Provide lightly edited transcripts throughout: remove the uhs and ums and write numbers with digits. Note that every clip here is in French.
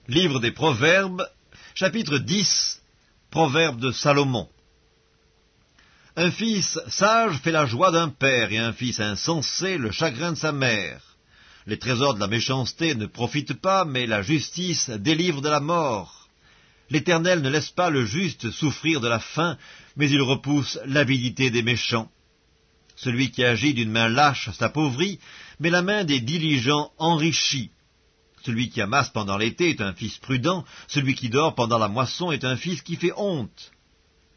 Livre des Proverbes, chapitre 10, Proverbe de Salomon. Un fils sage fait la joie d'un père, et un fils insensé le chagrin de sa mère. Les trésors de la méchanceté ne profitent pas, mais la justice délivre de la mort. L'Éternel ne laisse pas le juste souffrir de la faim, mais il repousse l'avidité des méchants. Celui qui agit d'une main lâche s'appauvrit, mais la main des diligents enrichit. Celui qui amasse pendant l'été est un fils prudent, celui qui dort pendant la moisson est un fils qui fait honte.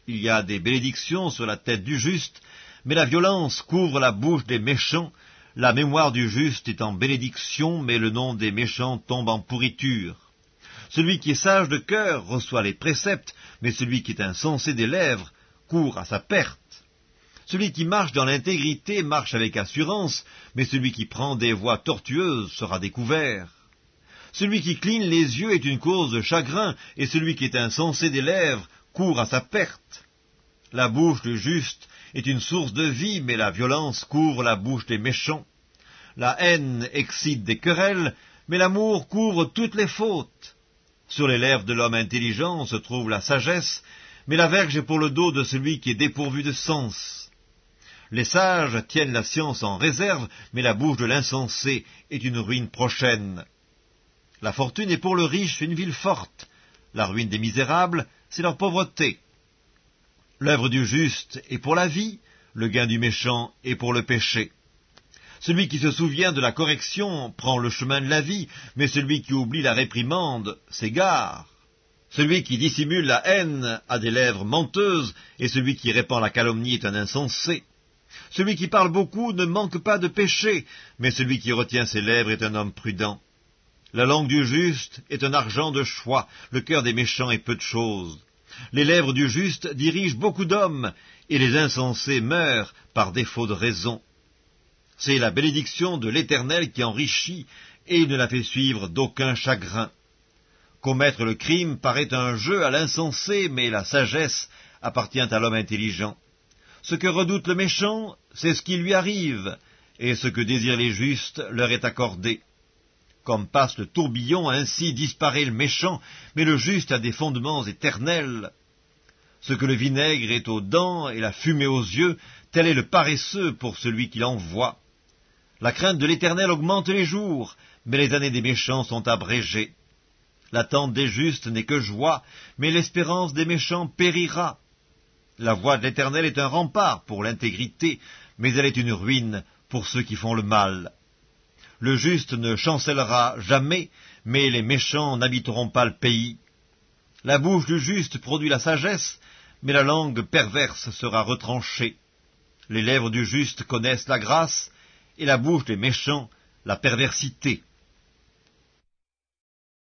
Il y a des bénédictions sur la tête du juste, mais la violence couvre la bouche des méchants. La mémoire du juste est en bénédiction, mais le nom des méchants tombe en pourriture. Celui qui est sage de cœur reçoit les préceptes, mais celui qui est insensé des lèvres court à sa perte. Celui qui marche dans l'intégrité marche avec assurance, mais celui qui prend des voies tortueuses sera découvert. Celui qui cligne les yeux est une cause de chagrin, et celui qui est insensé des lèvres court à sa perte. La bouche du juste est une source de vie, mais la violence couvre la bouche des méchants. La haine excite des querelles, mais l'amour couvre toutes les fautes. Sur les lèvres de l'homme intelligent se trouve la sagesse, mais la verge est pour le dos de celui qui est dépourvu de sens. Les sages tiennent la science en réserve, mais la bouche de l'insensé est une ruine prochaine. La fortune est pour le riche une ville forte. La ruine des misérables, c'est leur pauvreté. L'œuvre du juste est pour la vie, le gain du méchant est pour le péché. Celui qui se souvient de la correction prend le chemin de la vie, mais celui qui oublie la réprimande s'égare. Celui qui dissimule la haine a des lèvres menteuses, et celui qui répand la calomnie est un insensé. Celui qui parle beaucoup ne manque pas de péché, mais celui qui retient ses lèvres est un homme prudent. La langue du juste est un argent de choix, le cœur des méchants est peu de chose. Les lèvres du juste dirigent beaucoup d'hommes, et les insensés meurent par défaut de raison. C'est la bénédiction de l'Éternel qui enrichit, et il ne la fait suivre d'aucun chagrin. Commettre le crime paraît un jeu à l'insensé, mais la sagesse appartient à l'homme intelligent. Ce que redoute le méchant, c'est ce qui lui arrive, et ce que désirent les justes leur est accordé. Comme passe le tourbillon, ainsi disparaît le méchant, mais le juste a des fondements éternels. Ce que le vinaigre est aux dents et la fumée aux yeux, tel est le paresseux pour celui qui l'envoie. La crainte de l'Éternel augmente les jours, mais les années des méchants sont abrégées. L'attente des justes n'est que joie, mais l'espérance des méchants périra. La voie de l'Éternel est un rempart pour l'intégrité, mais elle est une ruine pour ceux qui font le mal. Le juste ne chancellera jamais, mais les méchants n'habiteront pas le pays. La bouche du juste produit la sagesse, mais la langue perverse sera retranchée. Les lèvres du juste connaissent la grâce, et la bouche des méchants la perversité.